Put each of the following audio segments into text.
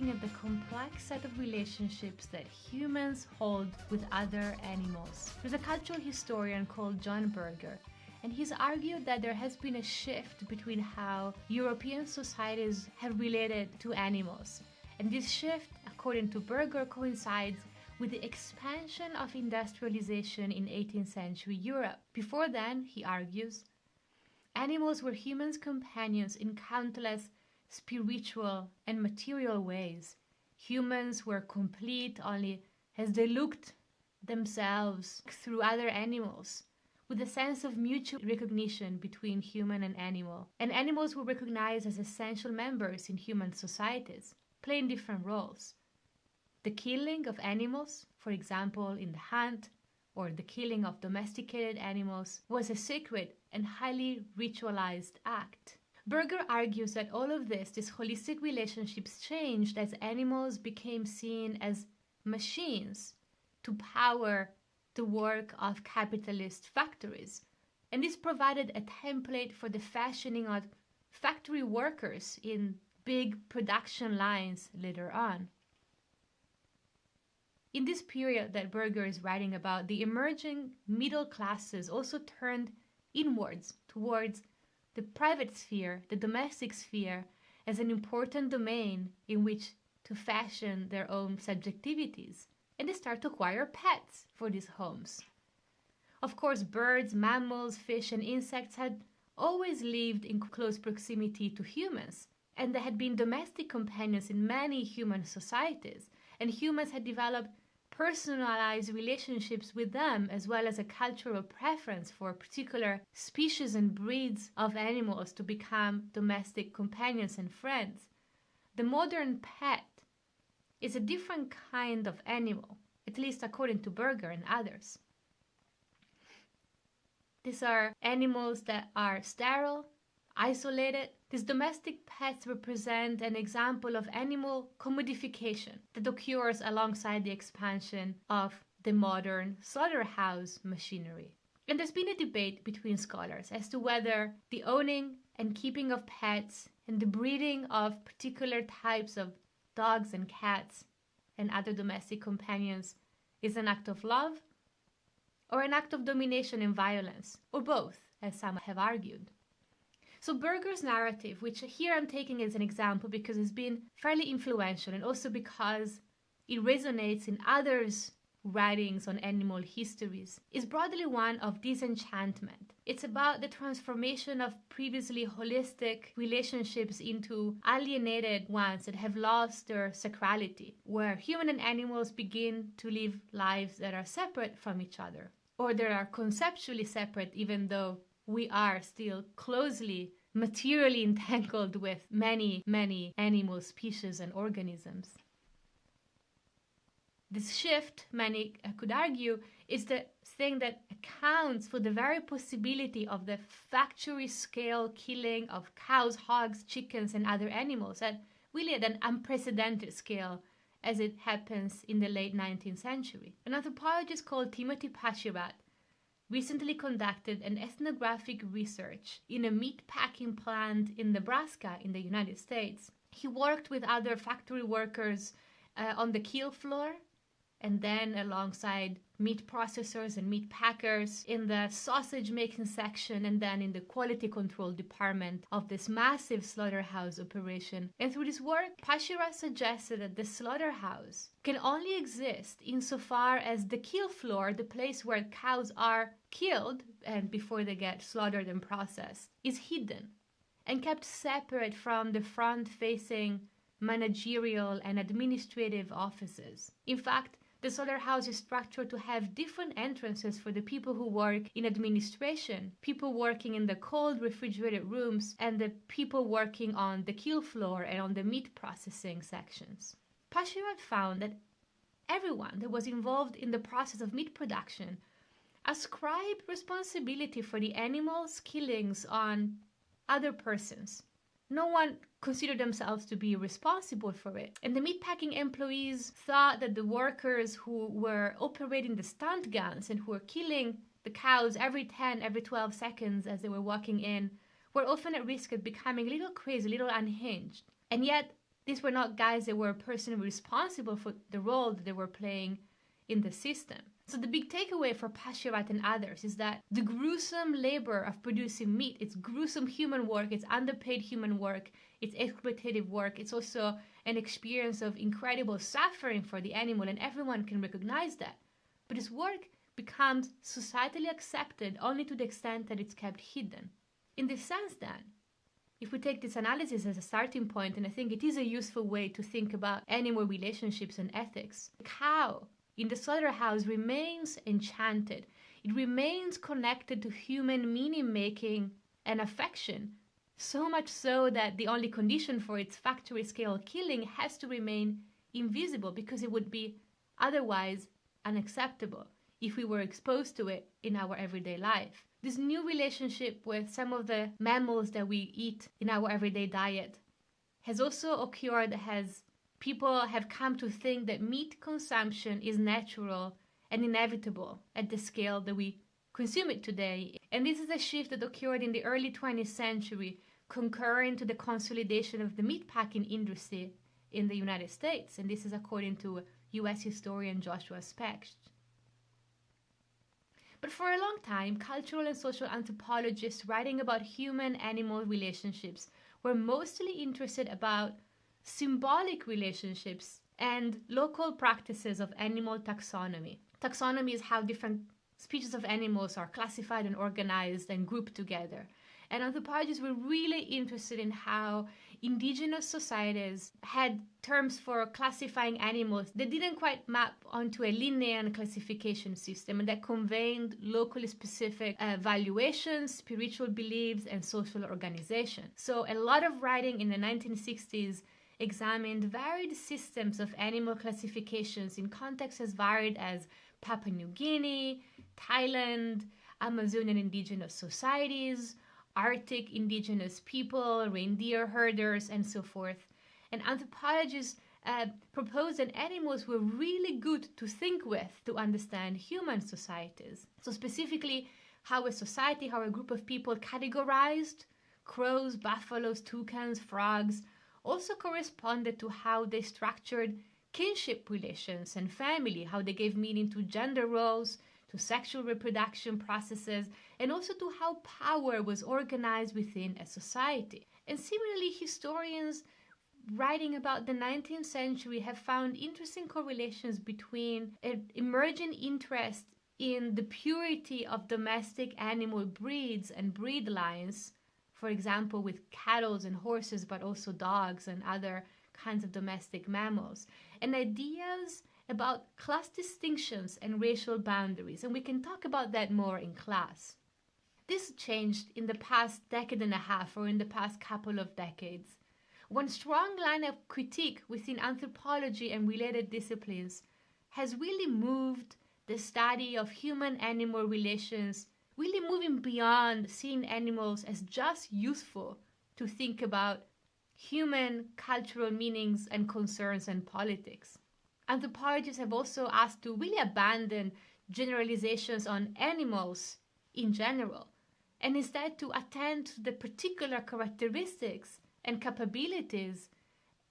looking at the complex set of relationships that humans hold with other animals. There's a cultural historian called John Berger, and he's argued that there has been a shift between how European societies have related to animals. And this shift, according to Berger, coincides with the expansion of industrialization in 18th century Europe. Before then, he argues, animals were humans' companions in countless spiritual and material ways. Humans were complete only as they looked themselves through other animals, with a sense of mutual recognition between human and animal. And animals were recognized as essential members in human societies, playing different roles. The killing of animals, for example, in the hunt, or the killing of domesticated animals, was a sacred and highly ritualized act. Berger argues that all of this, these holistic relationships, changed as animals became seen as machines to power the work of capitalist factories. And this provided a template for the fashioning of factory workers in big production lines later on. In this period that Berger is writing about, the emerging middle classes also turned inwards towards the private sphere, the domestic sphere, as an important domain in which to fashion their own subjectivities. And they start to acquire pets for these homes. Of course, birds, mammals, fish, and insects had always lived in close proximity to humans, and they had been domestic companions in many human societies, and humans had developed personalized relationships with them, as well as a cultural preference for particular species and breeds of animals to become domestic companions and friends. The modern pet is a different kind of animal, at least according to Berger and others. These are animals that are sterile, isolated. These domestic pets represent an example of animal commodification that occurs alongside the expansion of the modern slaughterhouse machinery. And there's been a debate between scholars as to whether the owning and keeping of pets and the breeding of particular types of dogs and cats and other domestic companions is an act of love or an act of domination and violence, or both, as some have argued. So Berger's narrative, which here I'm taking as an example because it's been fairly influential and also because it resonates in others' writings on animal histories, is broadly one of disenchantment. It's about the transformation of previously holistic relationships into alienated ones that have lost their sacrality, where human and animals begin to live lives that are separate from each other, or that are conceptually separate even though we are still closely, materially entangled with many, many animal species and organisms. This shift, many could argue, is the thing that accounts for the very possibility of the factory-scale killing of cows, hogs, chickens, and other animals at really at an unprecedented scale as it happens in the late 19th century. An anthropologist called Timothy Paschirat recently conducted an ethnographic research in a meat-packing plant in Nebraska in the United States. He worked with other factory workers on the kill floor, and then alongside meat processors and meat packers in the sausage making section, and then in the quality control department of this massive slaughterhouse operation. And through this work, Paschirat suggested that the slaughterhouse can only exist insofar as the kill floor, the place where cows are killed and before they get slaughtered and processed, is hidden and kept separate from the front-facing managerial and administrative offices. In fact, the slaughterhouse is structured to have different entrances for the people who work in administration, people working in the cold refrigerated rooms, and the people working on the kill floor and on the meat processing sections. Paschirat found that everyone that was involved in the process of meat production ascribed responsibility for the animals' killings on other persons. No one considered themselves to be responsible for it. And the meatpacking employees thought that the workers who were operating the stunt guns and who were killing the cows every 10, every 12 seconds as they were walking in were often at risk of becoming a little crazy, a little unhinged. And yet, These were not guys that were personally responsible for the role that they were playing in the system. So the big takeaway for Pasherat and others is that the gruesome labor of producing meat, it's gruesome human work, it's underpaid human work, it's exploitative work, it's also an experience of incredible suffering for the animal, and everyone can recognize that. But this work becomes societally accepted only to the extent that it's kept hidden. In this sense, then, if we take this analysis as a starting point, and I think it is a useful way to think about animal relationships and ethics, the cow in the slaughterhouse remains enchanted. It remains connected to human meaning-making and affection, so much so that the only condition for its factory-scale killing has to remain invisible, because it would be otherwise unacceptable if we were exposed to it in our everyday life. This new relationship with some of the mammals that we eat in our everyday diet has also occurred as people have come to think that meat consumption is natural and inevitable at the scale that we consume it today. And this is a shift that occurred in the early 20th century, concurrent to the consolidation of the meatpacking industry in the United States. And this is according to US historian Joshua Specht. But for a long time, cultural and social anthropologists writing about human-animal relationships were mostly interested about symbolic relationships and local practices of animal taxonomy. Taxonomy is how different species of animals are classified and organized and grouped together. And anthropologists were really interested in how indigenous societies had terms for classifying animals that didn't quite map onto a linear classification system, and that conveyed locally specific valuations, spiritual beliefs, and social organization. So a lot of writing in the 1960s examined varied systems of animal classifications in contexts as varied as Papua New Guinea, Thailand, Amazonian indigenous societies, Arctic indigenous people, reindeer herders, and so forth. And anthropologists proposed that animals were really good to think with to understand human societies. So specifically, how a society, how a group of people categorized crows, buffaloes, toucans, frogs, also corresponded to how they structured kinship relations and family, how they gave meaning to gender roles, to sexual reproduction processes, and also to how power was organized within a society. And similarly, historians writing about the 19th century have found interesting correlations between an emerging interest in the purity of domestic animal breeds and breed lines, for example, with cattle and horses, but also dogs and other kinds of domestic mammals, and ideas about class distinctions and racial boundaries, and we can talk about that more in class. This changed in the past decade and a half, or in the past couple of decades. One strong line of critique within anthropology and related disciplines has really moved the study of human-animal relations, really moving beyond seeing animals as just useful to think about human cultural meanings and concerns and politics. Anthropologists have also asked to really abandon generalizations on animals in general, and instead to attend to the particular characteristics and capabilities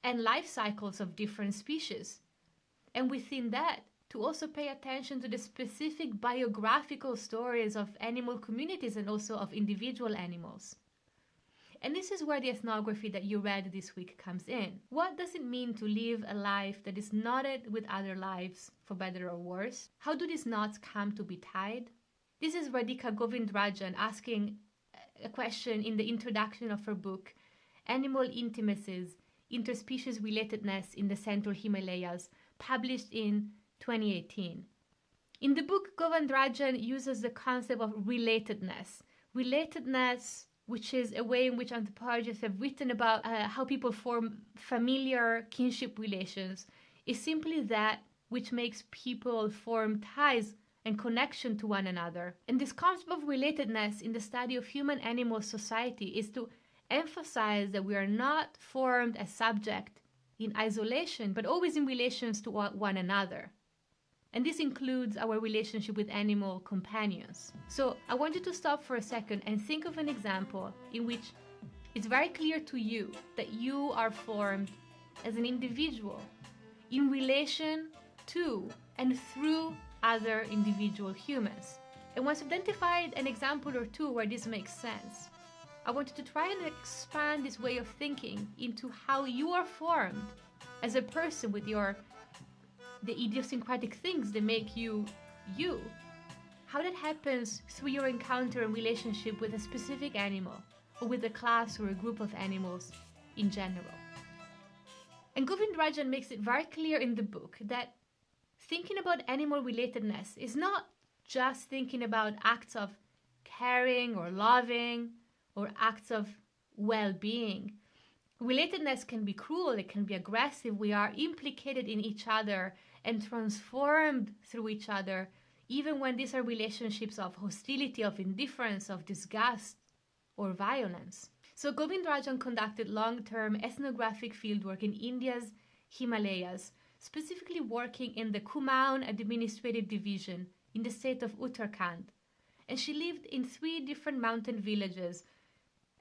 and life cycles of different species. And within that, to also pay attention to the specific biographical stories of animal communities and also of individual animals. And this is where the ethnography that you read this week comes in. What does it mean to live a life that is knotted with other lives, for better or worse? How do these knots come to be tied? This is Radhika Govindrajan asking a question in the introduction of her book, Animal Intimacies, Interspecies Relatedness in the Central Himalayas, published in 2018. In the book, Govindrajan uses the concept of relatedness. Relatedness, which is a way in which anthropologists have written about how people form familiar kinship relations, is simply that which makes people form ties and connection to one another. And this concept of relatedness in the study of human-animal society is to emphasize that we are not formed as subject in isolation, but always in relations to one another. And this includes our relationship with animal companions. So I want you to stop for a second and think of an example in which it's very clear to you that you are formed as an individual in relation to and through other individual humans. And once identified an example or two where this makes sense, I wanted to try and expand this way of thinking into how you are formed as a person with the idiosyncratic things that make you you. How that happens through your encounter and relationship with a specific animal, or with a class or a group of animals in general. And Govindarajan makes it very clear in the book that thinking about animal relatedness is not just thinking about acts of caring or loving or acts of well-being. Relatedness can be cruel, it can be aggressive. We are implicated in each other and transformed through each other, even when these are relationships of hostility, of indifference, of disgust, or violence. So Govindarajan conducted long-term ethnographic fieldwork in India's Himalayas, specifically working in the Kumaon Administrative Division in the state of Uttarakhand. And she lived in 3 different mountain villages,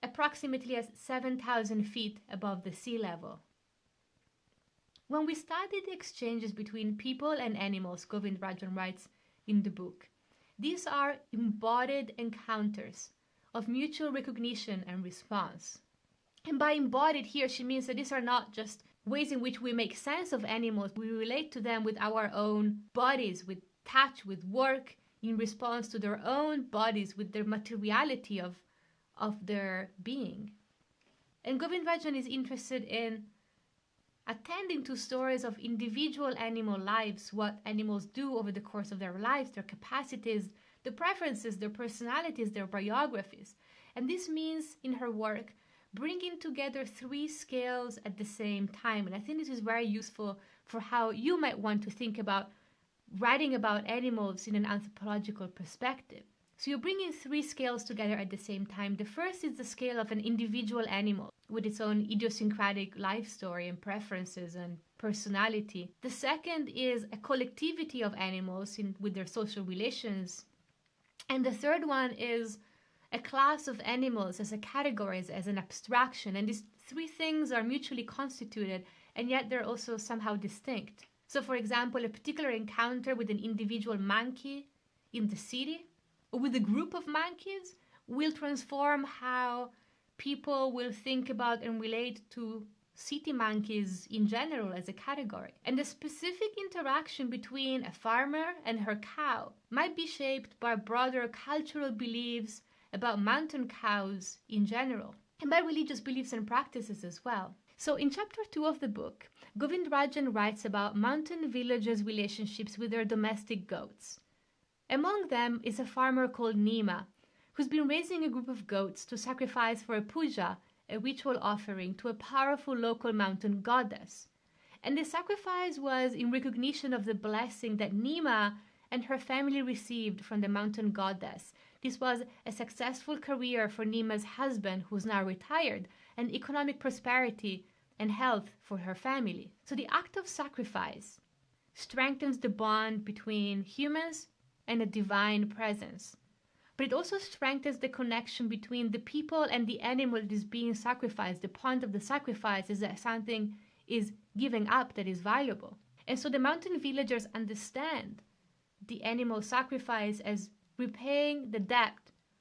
approximately at 7,000 feet above the sea level. When we study the exchanges between people and animals, Govindarajan writes in the book, these are embodied encounters of mutual recognition and response. And by embodied here, she means that these are not just ways in which we make sense of animals. We relate to them with our own bodies, with touch, with work, in response to their own bodies, with their materiality of their being. And Govindarajan is interested in attending to stories of individual animal lives, what animals do over the course of their lives, their capacities, the preferences, their personalities, their biographies. And this means, in her work, bringing together 3 scales at the same time. And I think this is very useful for how you might want to think about writing about animals in an anthropological perspective. So you're bringing 3 scales together at the same time. The first is the scale of an individual animal with its own idiosyncratic life story and preferences and personality. The second is a collectivity of animals with their social relations. And the third one is a class of animals as a category, as an abstraction. And these 3 things are mutually constituted, and yet they're also somehow distinct. So for example, a particular encounter with an individual monkey in the city or with a group of monkeys will transform how people will think about and relate to city monkeys in general as a category. And the specific interaction between a farmer and her cow might be shaped by broader cultural beliefs about mountain cows in general, and by religious beliefs and practices as well. So in chapter 2 of the book, Govindarajan writes about mountain villagers' relationships with their domestic goats. Among them is a farmer called Nima, who's been raising a group of goats to sacrifice for a puja, a ritual offering to a powerful local mountain goddess. And the sacrifice was in recognition of the blessing that Nima and her family received from the mountain goddess. This was a successful career for Nima's husband, who's now retired, and economic prosperity and health for her family. So the act of sacrifice strengthens the bond between humans and a divine presence. But it also strengthens the connection between the people and the animal that is being sacrificed. The point of the sacrifice is that something is giving up that is valuable. And so the mountain villagers understand the animal sacrifice as repaying the debt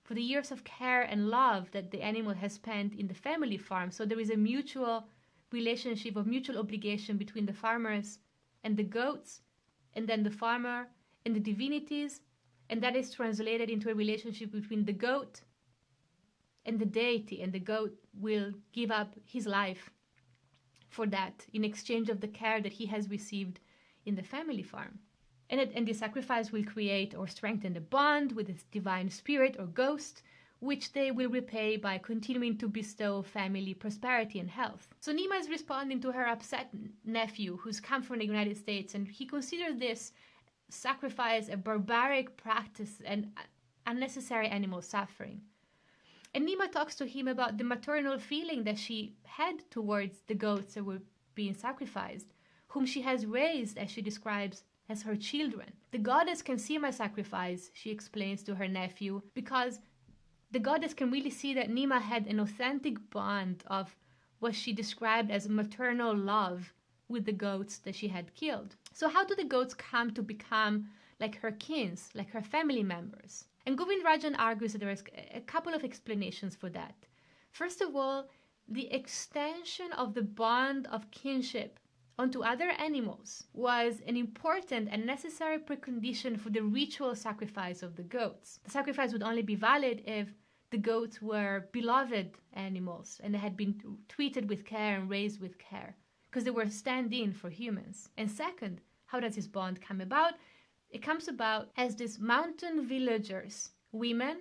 for the years of care and love that the animal has spent in the family farm. So there is a mutual relationship of mutual obligation between the farmers and the goats, and then the farmer and the divinities, and that is translated into a relationship between the goat and the deity, and the goat will give up his life for that in exchange of the care that he has received in the family farm. And the sacrifice will create or strengthen the bond with its divine spirit or ghost, which they will repay by continuing to bestow family prosperity and health. So Nima is responding to her upset nephew who's come from the United States, and he considers this sacrifice a barbaric practice and unnecessary animal suffering. And Nima talks to him about the maternal feeling that she had towards the goats that were being sacrificed, whom she has raised, as she describes, as her children. The goddess can see my sacrifice, she explains to her nephew, because the goddess can really see that Nima had an authentic bond of what she described as maternal love with the goats that she had killed. So how do the goats come to become like her kins, like her family members? And Govindarajan argues that there is a couple of explanations for that. First of all, the extension of the bond of kinship onto other animals was an important and necessary precondition for the ritual sacrifice of the goats. The sacrifice would only be valid if the goats were beloved animals and they had been treated with care and raised with care, because they were stand-in for humans. And second, how does this bond come about? It comes about as these mountain villagers, women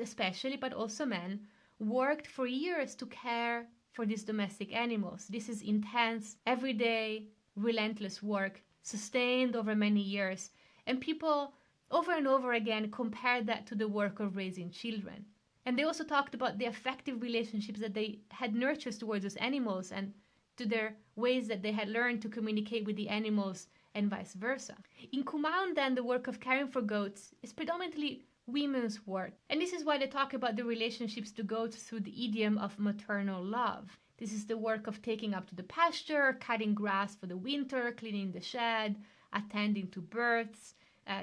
especially, but also men, worked for years to care for these domestic animals. This is intense, everyday, relentless work, sustained over many years. And people over and over again compared that to the work of raising children. And they also talked about the affective relationships that they had nurtured towards those animals and to their ways that they had learned to communicate with the animals and vice versa. In Kumaon, then, the work of caring for goats is predominantly women's work. And this is why they talk about the relationships to goats through the idiom of maternal love. This is the work of taking up to the pasture, cutting grass for the winter, cleaning the shed, attending to births,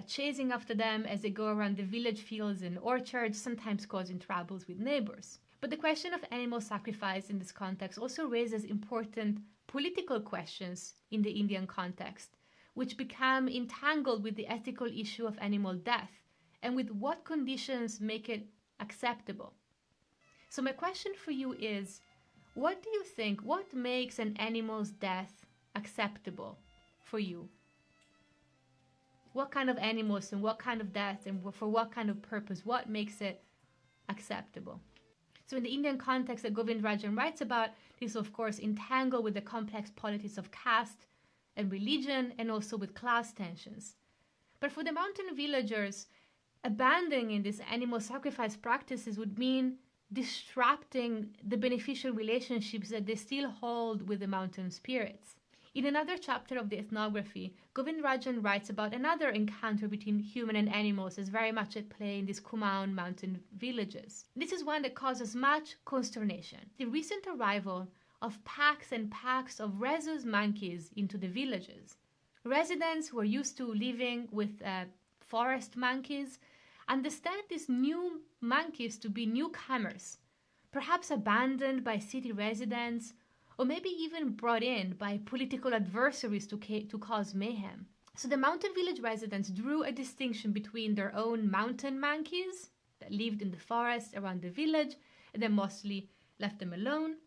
chasing after them as they go around the village fields and orchards, sometimes causing troubles with neighbors. But the question of animal sacrifice in this context also raises important political questions in the Indian context, which become entangled with the ethical issue of animal death and with what conditions make it acceptable. So my question for you is, what do you think, what makes an animal's death acceptable for you? What kind of animals and what kind of death and for what kind of purpose, what makes it acceptable? So in the Indian context that Govindarajan writes about, this is of course entangled with the complex politics of caste and religion and also with class tensions. But for the mountain villagers, abandoning these animal sacrifice practices would mean disrupting the beneficial relationships that they still hold with the mountain spirits. In another chapter of the ethnography, Govindarajan writes about another encounter between human and animals as very much at play in these Kumaon mountain villages. This is one that causes much consternation. The recent arrival of packs and packs of rhesus monkeys into the villages. Residents who are used to living with forest monkeys understand these new monkeys to be newcomers, perhaps abandoned by city residents, or maybe even brought in by political adversaries to cause mayhem. So the mountain village residents drew a distinction between their own mountain monkeys that lived in the forest around the village and then mostly left them alone,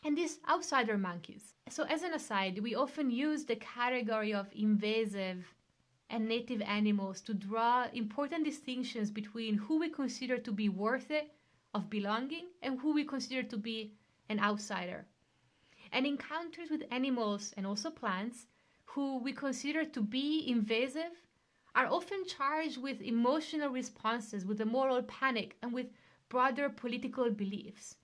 and these outsider monkeys. So as an aside, we often use the category of invasive and native animals to draw important distinctions between who we consider to be worthy of belonging and who we consider to be an outsider. And encounters with animals and also plants who we consider to be invasive are often charged with emotional responses, with a moral panic, and with broader political beliefs.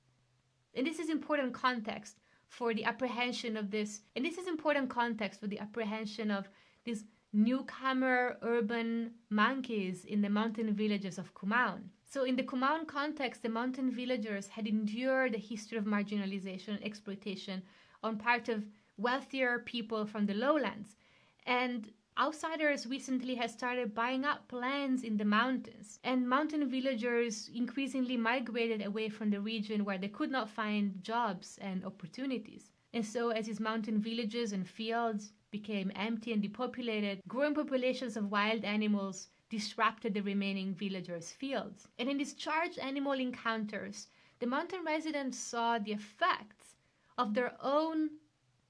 And this is important context for the apprehension of this, and this is important context for the apprehension of these newcomer urban monkeys in the mountain villages of Kumaon. So in the Kumaon context, the mountain villagers had endured a history of marginalization and exploitation on part of wealthier people from the lowlands. And outsiders recently have started buying up lands in the mountains. And mountain villagers increasingly migrated away from the region where they could not find jobs and opportunities. And so as these mountain villages and fields became empty and depopulated, growing populations of wild animals disrupted the remaining villagers' fields. And in these charged animal encounters, the mountain residents saw the effects of their own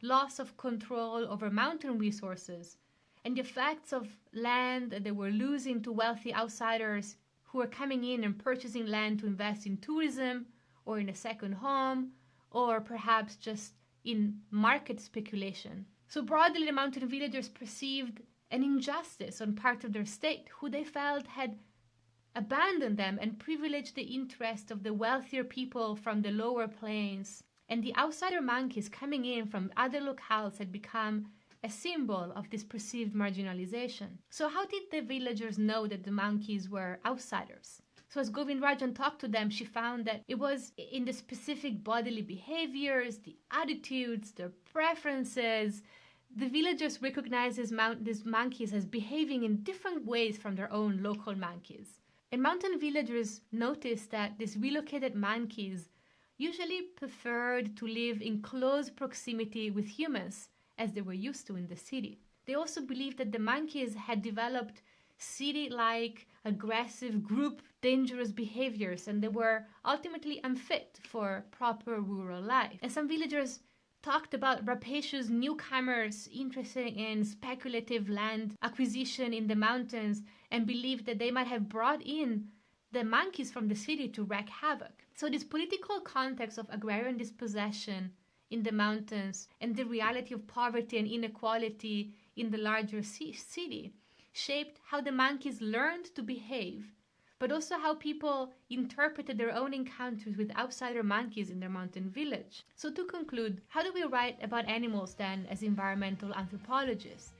loss of control over mountain resources and the effects of land that they were losing to wealthy outsiders who were coming in and purchasing land to invest in tourism or in a second home or perhaps just in market speculation. So broadly, the mountain villagers perceived an injustice on part of their state, who they felt had abandoned them and privileged the interest of the wealthier people from the lower plains. And the outsider monkeys coming in from other locales had become a symbol of this perceived marginalization. So how did the villagers know that the monkeys were outsiders? So as Govindarajan talked to them, she found that it was in the specific bodily behaviors, the attitudes, their preferences. The villagers recognized these monkeys as behaving in different ways from their own local monkeys. And mountain villagers noticed that these relocated monkeys usually preferred to live in close proximity with humans, as they were used to in the city. They also believed that the monkeys had developed city-like, aggressive, group, dangerous behaviors, and they were ultimately unfit for proper rural life. And some villagers talked about rapacious newcomers interested in speculative land acquisition in the mountains and believed that they might have brought in the monkeys from the city to wreak havoc. So this political context of agrarian dispossession in the mountains and the reality of poverty and inequality in the larger city shaped how the monkeys learned to behave, but also how people interpreted their own encounters with outsider monkeys in their mountain village. So to conclude, how do we write about animals then as environmental anthropologists?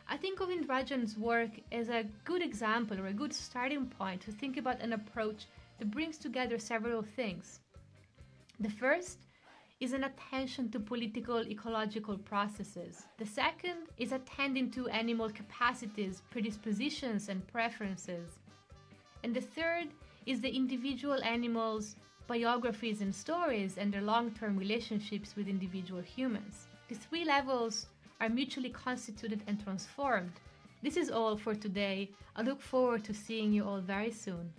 I think Govindarajan's work is a good example or a good starting point to think about an approach that brings together several things. The first is an attention to political ecological processes. The second is attending to animal capacities, predispositions, and preferences. And the third is the individual animals' biographies and stories and their long-term relationships with individual humans. The three levels are mutually constituted and transformed. This is all for today. I look forward to seeing you all very soon.